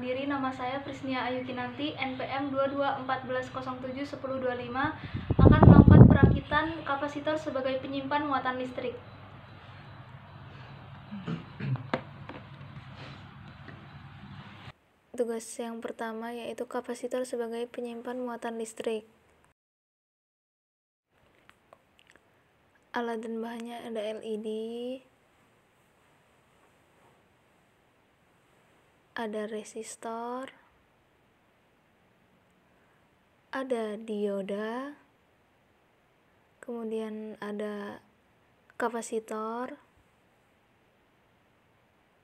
diri, nama saya Prisnia Ayu Kinanti, NPM 2214071025, akan melakukan perakitan kapasitor sebagai penyimpan muatan listrik. Tugas yang pertama yaitu kapasitor sebagai penyimpan muatan listrik. Alat dan bahannya ada LED, ada resistor, ada dioda, kemudian ada kapasitor,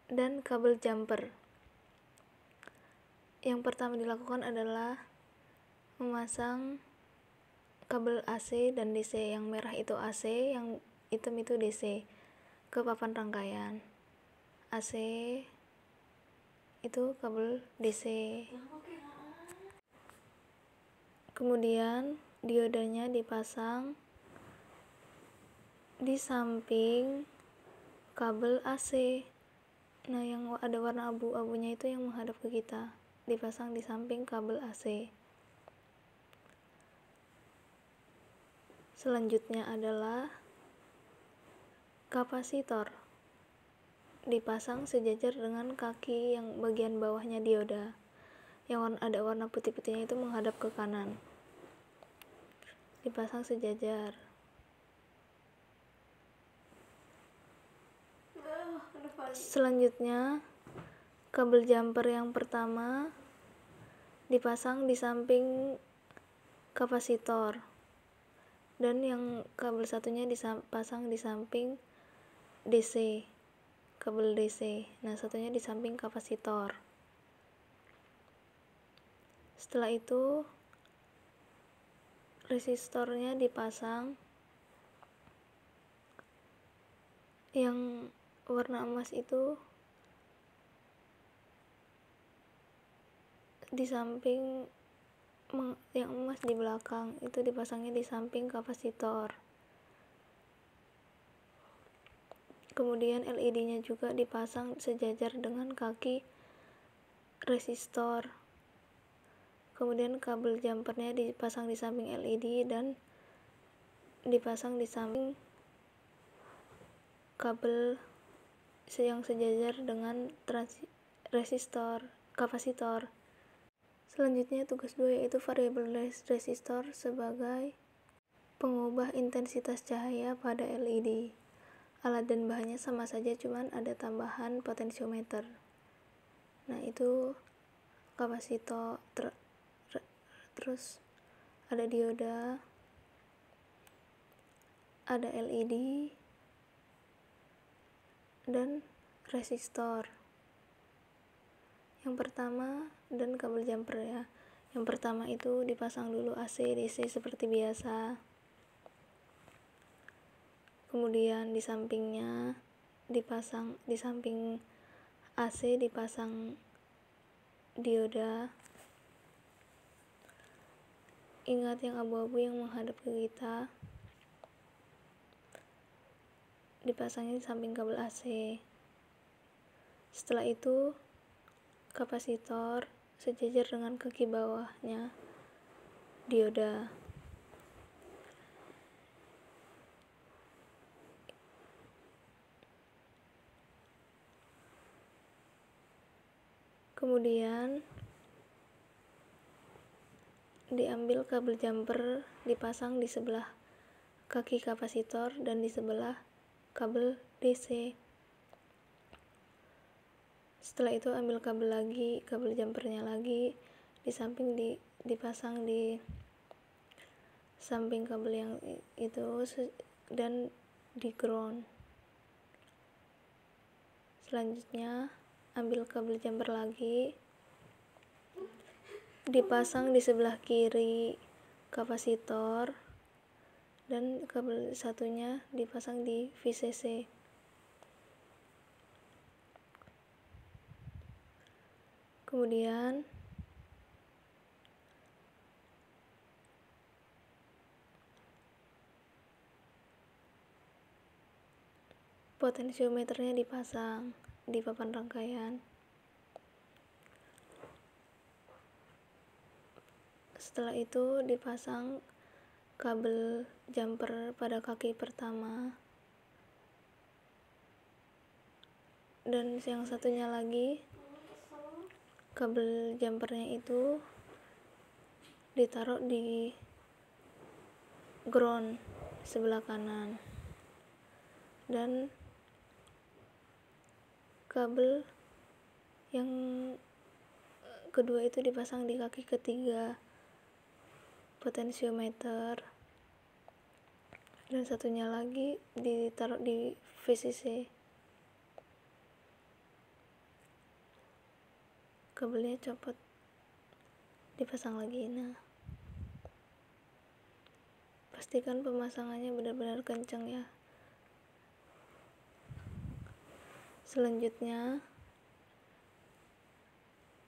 dan kabel jumper. Yang pertama dilakukan adalah memasang kabel AC dan DC. Yang merah itu AC, yang hitam itu DC, ke papan rangkaian. AC itu kabel DC. Kemudian diodanya dipasang di samping kabel AC. Nah, yang ada warna abu-abunya itu yang menghadap ke kita, dipasang di samping kabel AC. Selanjutnya adalah kapasitor, dipasang sejajar dengan kaki yang bagian bawahnya dioda, yang ada warna putih-putihnya itu menghadap ke kanan, dipasang sejajar. Selanjutnya kabel jumper yang pertama dipasang di samping kapasitor, dan yang kabel satunya dipasang di samping DC, kabel DC. Nah, satunya di samping kapasitor. Setelah itu resistornya dipasang, yang warna emas itu di samping, yang emas di belakang itu dipasangnya di samping kapasitor. Kemudian LED-nya juga dipasang sejajar dengan kaki resistor. Kemudian kabel jumpernya dipasang di samping LED dan dipasang di samping kabel yang sejajar dengan kapasitor. Selanjutnya tugas 2 yaitu variable resistor sebagai pengubah intensitas cahaya pada LED. Alat dan bahannya sama saja, cuman ada tambahan potensiometer. Nah, itu kapasitor, terus ada dioda, ada LED, dan resistor. Yang pertama, dan kabel jumper ya. Yang pertama itu dipasang dulu AC DC seperti biasa. Kemudian di sampingnya dipasang, di samping AC dipasang dioda. Ingat yang abu-abu yang menghadap ke kita, dipasangnya di samping kabel AC. Setelah itu kapasitor sejajar dengan kaki bawahnya dioda. Kemudian diambil kabel jumper, dipasang di sebelah kaki kapasitor dan di sebelah kabel DC. Setelah itu ambil kabel jumpernya lagi di samping, dipasang di samping kabel yang itu dan di ground. Selanjutnya ambil kabel jumper lagi, dipasang di sebelah kiri kapasitor, dan kabel satunya dipasang di VCC. Kemudian potensiometernya dipasang di papan rangkaian. setelah itu dipasang kabel jumper pada kaki pertama, dan yang satunya lagi kabel jumpernya itu ditaruh di ground sebelah kanan, dan kabel yang kedua itu dipasang di kaki ketiga potensiometer, dan satunya lagi ditaruh di VCC. Kabelnya copot, dipasang lagi. Nah, pastikan pemasangannya benar-benar kencang ya. Selanjutnya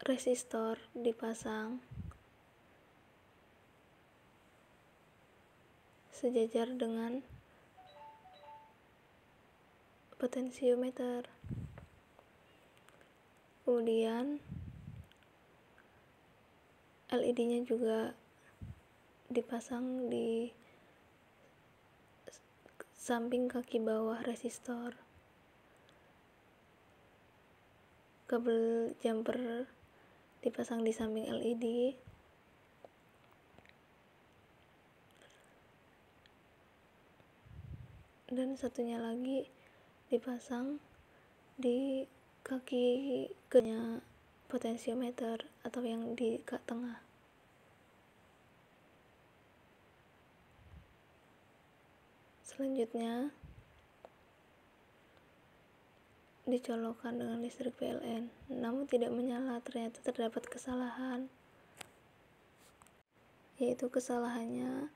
resistor dipasang sejajar dengan potensiometer. Kemudian LED-nya juga dipasang di samping kaki bawah resistor. Kabel jumper dipasang di samping LED, dan satunya lagi dipasang di kaki kenya potensiometer atau yang di tengah. Selanjutnya dicolokkan dengan listrik PLN, namun tidak menyala. Ternyata terdapat kesalahan, yaitu kesalahannya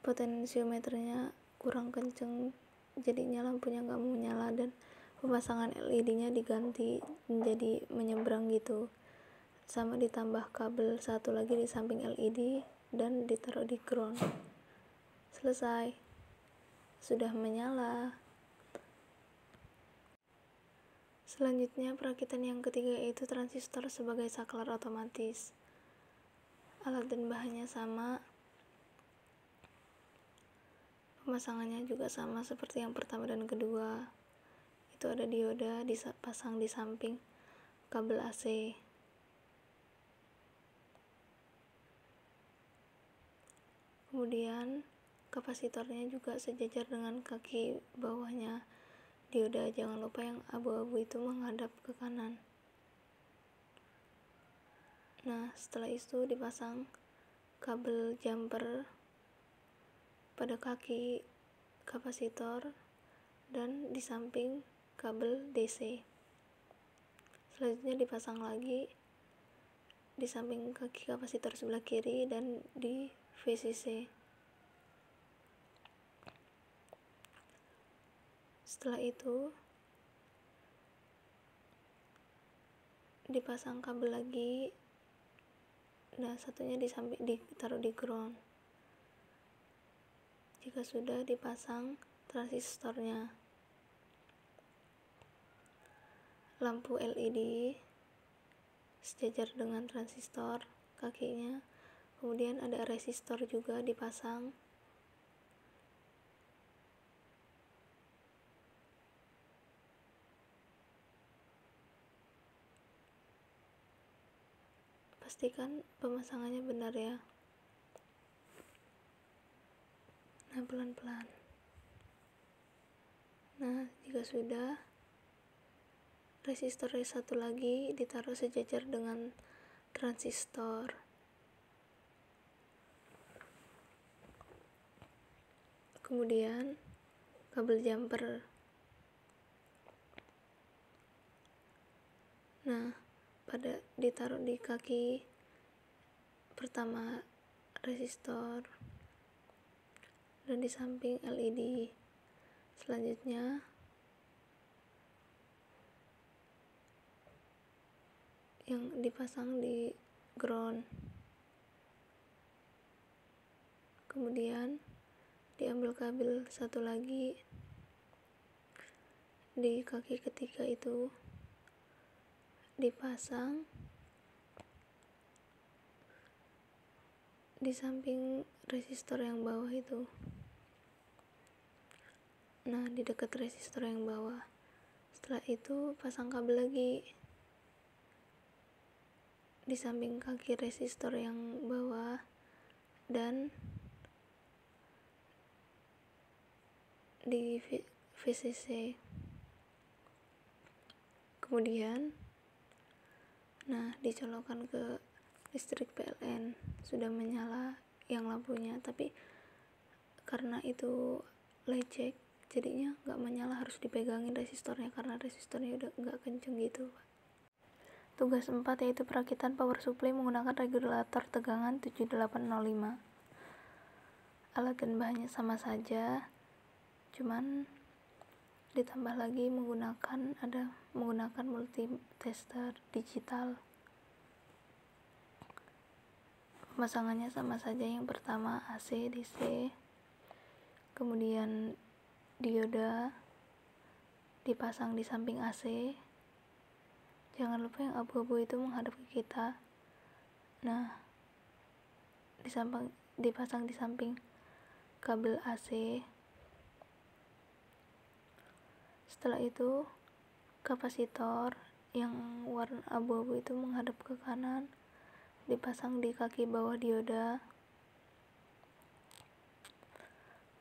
potensiometernya kurang kenceng, jadinya lampunya nggak mau nyala, dan pemasangan LED-nya diganti menjadi menyeberang gitu, sama ditambah kabel satu lagi di samping LED dan ditaruh di ground. Selesai, sudah menyala. Selanjutnya perakitan yang ketiga yaitu transistor sebagai saklar otomatis. Alat dan bahannya sama, pemasangannya juga sama seperti yang pertama dan kedua. Itu ada dioda dipasang di samping kabel AC. Kemudian kapasitornya juga sejajar dengan kaki bawahnya. Dioda jangan lupa yang abu-abu itu menghadap ke kanan. Nah, setelah itu dipasang kabel jumper pada kaki kapasitor dan di samping kabel DC. Selanjutnya dipasang lagi di samping kaki kapasitor sebelah kiri dan di VCC. Setelah itu dipasang kabel lagi, nah satunya ditaruh di ground. Jika sudah, dipasang transistornya, lampu LED sejajar dengan transistor kakinya. Kemudian ada resistor juga dipasang. Pastikan pemasangannya benar ya. Nah, pelan-pelan. Nah, jika sudah, resistor satu lagi ditaruh sejajar dengan transistor. Kemudian kabel jumper. Nah, ditaruh di kaki pertama resistor dan di samping LED. Selanjutnya yang dipasang di ground. Kemudian diambil kabel satu lagi di kaki ketiga itu, dipasang di samping resistor yang bawah itu. Nah, di dekat resistor yang bawah. Setelah itu pasang kabel lagi di samping kaki resistor yang bawah dan di VCC. Kemudian dicolokkan ke listrik PLN. Sudah menyala yang lampunya, tapi karena itu lecek jadinya nggak menyala, harus dipegangin resistornya karena resistornya udah nggak kenceng gitu. Tugas 4 yaitu perakitan power supply menggunakan regulator tegangan 7805. Alat dan bahannya sama saja, cuman ditambah lagi menggunakan multitester digital. Pemasangannya sama saja. Yang pertama AC DC, kemudian dioda dipasang di samping AC. Jangan lupa yang abu-abu itu menghadap ke kita. Nah, dipasang di samping kabel AC. Setelah itu kapasitor yang warna abu-abu itu menghadap ke kanan, dipasang di kaki bawah dioda.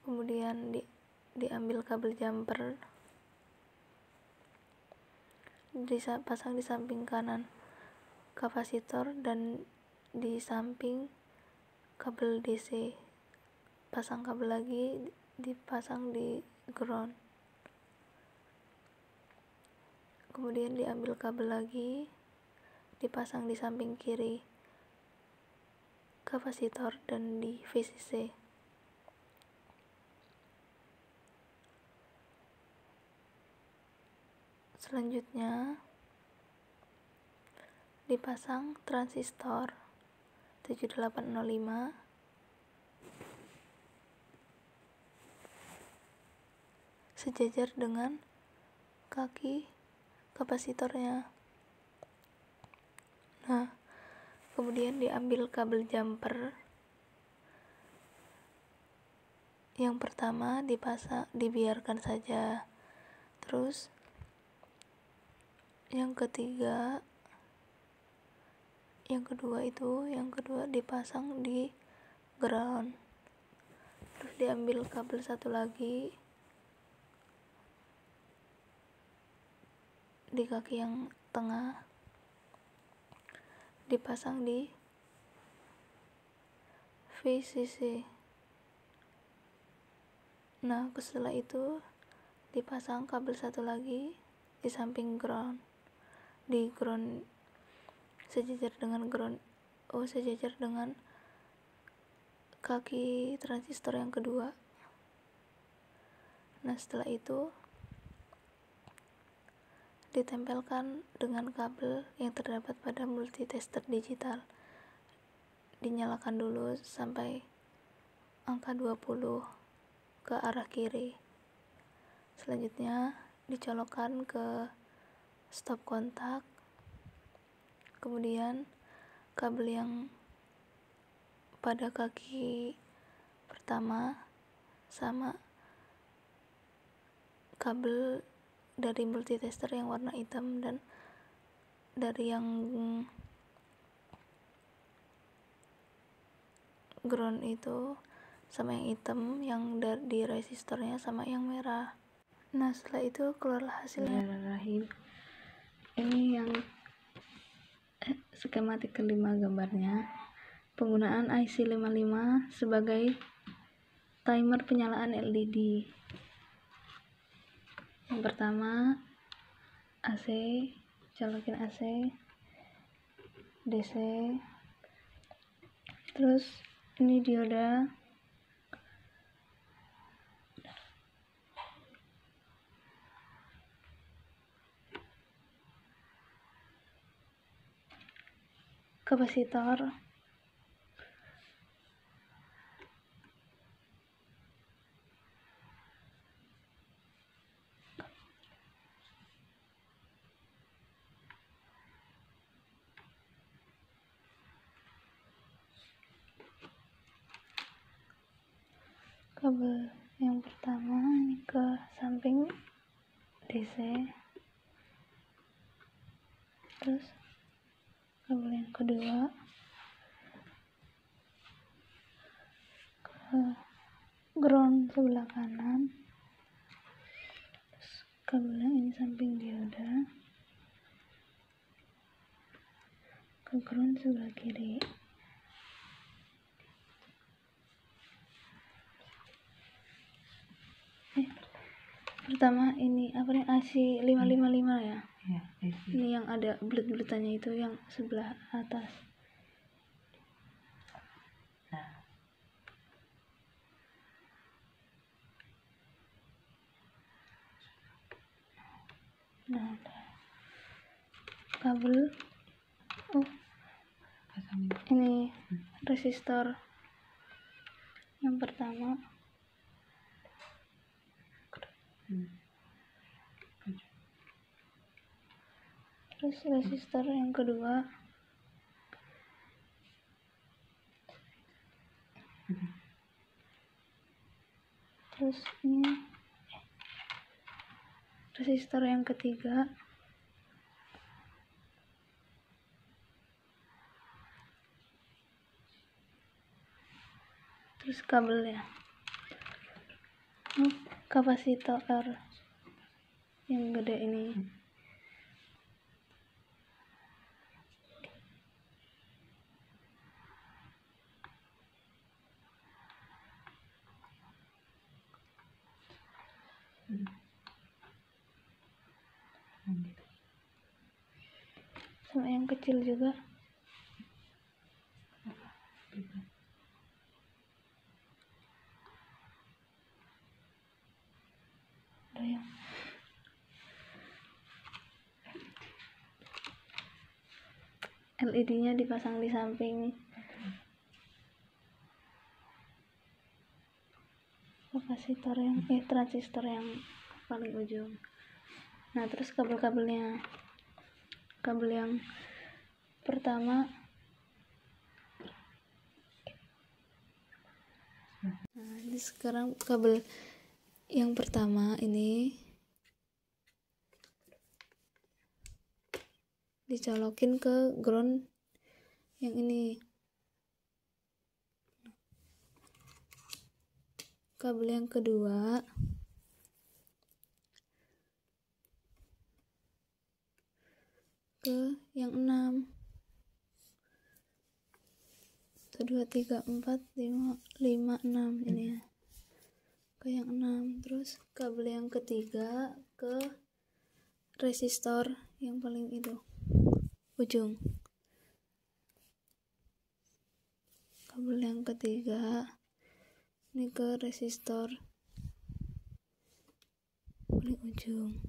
Kemudian diambil kabel jumper, dipasang di samping kanan kapasitor dan di samping kabel DC. Pasang kabel lagi, dipasang di ground. Kemudian diambil kabel lagi, dipasang di samping kiri kapasitor dan di VCC. Selanjutnya dipasang transistor 7805 sejajar dengan kaki kapasitornya. Nah, kemudian diambil kabel jumper. Yang pertama dibiarkan saja. Terus yang kedua dipasang di ground. Terus diambil kabel satu lagi di kaki yang tengah, dipasang di VCC. Nah, setelah itu dipasang kabel satu lagi di samping ground, di ground sejajar dengan kaki transistor yang kedua. Nah, setelah itu ditempelkan dengan kabel yang terdapat pada multitester digital. Dinyalakan dulu sampai angka 20 ke arah kiri. Selanjutnya dicolokkan ke stop kontak. Kemudian kabel yang pada kaki pertama sama kabel dari multitester yang warna hitam, dan dari yang ground itu sama yang hitam, yang di resistornya sama yang merah. Nah, setelah itu keluarlah hasilnya. Ini yang skematik kelima gambarnya. Penggunaan IC 55 sebagai timer penyalaan LED. Yang pertama AC, colokin AC, DC, terus ini dioda, kapasitor, kabel yang pertama ini ke samping DC, terus kabel yang kedua ke ground sebelah kanan, terus kabel yang ini samping dioda ke ground sebelah kiri. Pertama ini apa nih, AC 555 ya? Ya, Ini yang ada bulet-buletannya itu yang sebelah atas. Nah, kabel ini resistor yang pertama, terus resistor yang kedua, terus ini resistor yang ketiga, terus kabelnya kapasitor yang gede ini. Sama yang kecil juga. LED-nya dipasang di samping kapasitor yang transistor yang paling ujung. Nah, terus kabel-kabelnya, kabel yang pertama, nah ini sekarang kabel yang pertama ini dicolokin ke ground yang ini. Kabel yang kedua ke yang 6. 1 2 3 4 5 6 ini ya. Ke yang 6. Terus kabel yang ketiga ke resistor yang paling itu ujung. Kabel yang ketiga ini ke resistor paling ujung.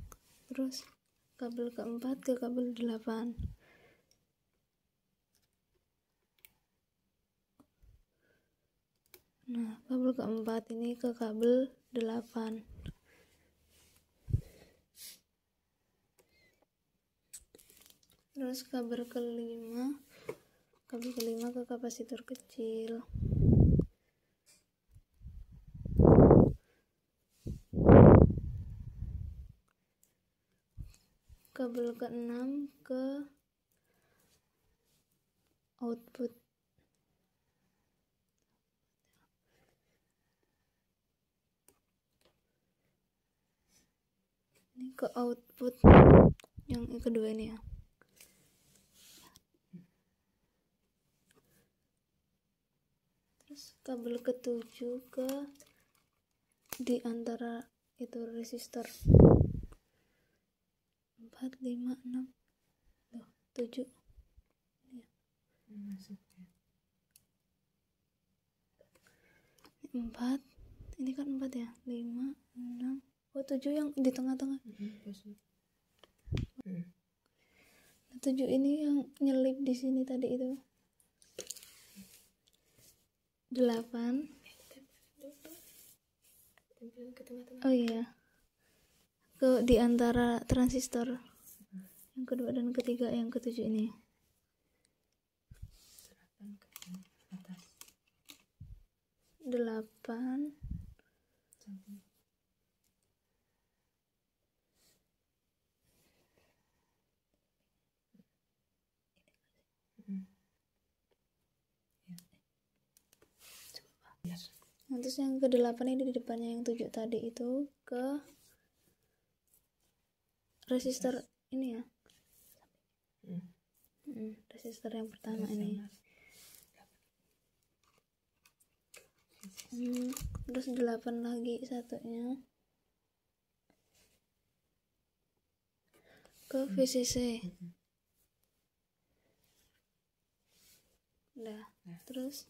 Terus kabel keempat ke kabel 8. Nah, kabel keempat ini ke kabel 8. Terus kabel kelima ke kapasitor kecil. Kabel ke-6 ke output. Ini ke output yang kedua ini ya. Terus kabel ke-7 ke di antara itu resistor 4 5 6 7 ini ya. 4 ini kan 4 ya, 5 6 7 yang di tengah-tengah. 7 ini yang nyelip di sini tadi itu. 8. Oh iya. Ke di antara transistor yang kedua dan ketiga yang ke-7 ini. 8 Nah, terus yang ke-8 ini di depannya yang 7 tadi itu ke resistor ini ya. Resistor yang pertama ini. Terus 8 lagi satunya ke VCC. Udah. Terus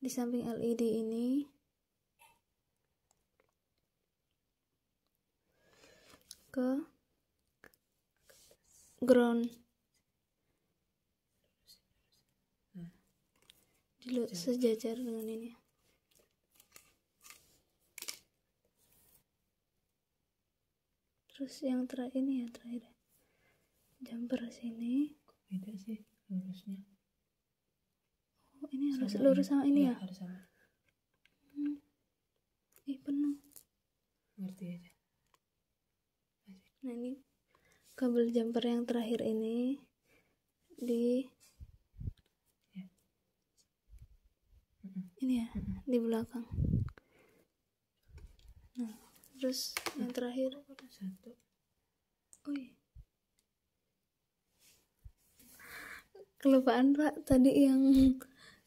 di samping LED ini ke ground, sejajar dengan ini. Terus yang terakhir ini ya, terakhir jumper sini. Beda sih lurusnya. Oh, ini harus lurus sama ini ya? Harus sama. Penuh. Ngerti aja. Nah, ini kabel jumper yang terakhir ini di ini ya, di belakang. Nah, terus yang terakhir satu. Kelupaan Pak, tadi yang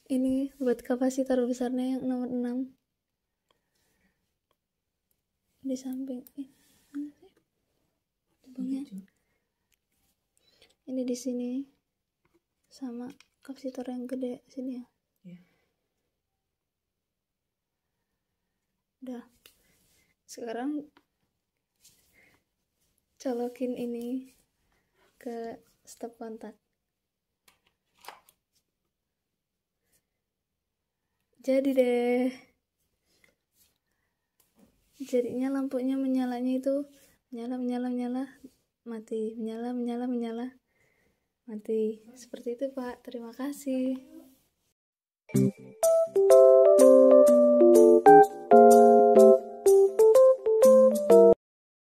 ini buat kapasitor besarnya yang nomor 6 di samping mana sih lubangnya? Ini di sini sama kapasitor yang gede sini ya. Udah. Sekarang colokin ini ke stop kontak. Jadi deh. Jadinya lampunya menyalanya itu menyala, mati, menyala, mati. Seperti itu Pak. Terima kasih.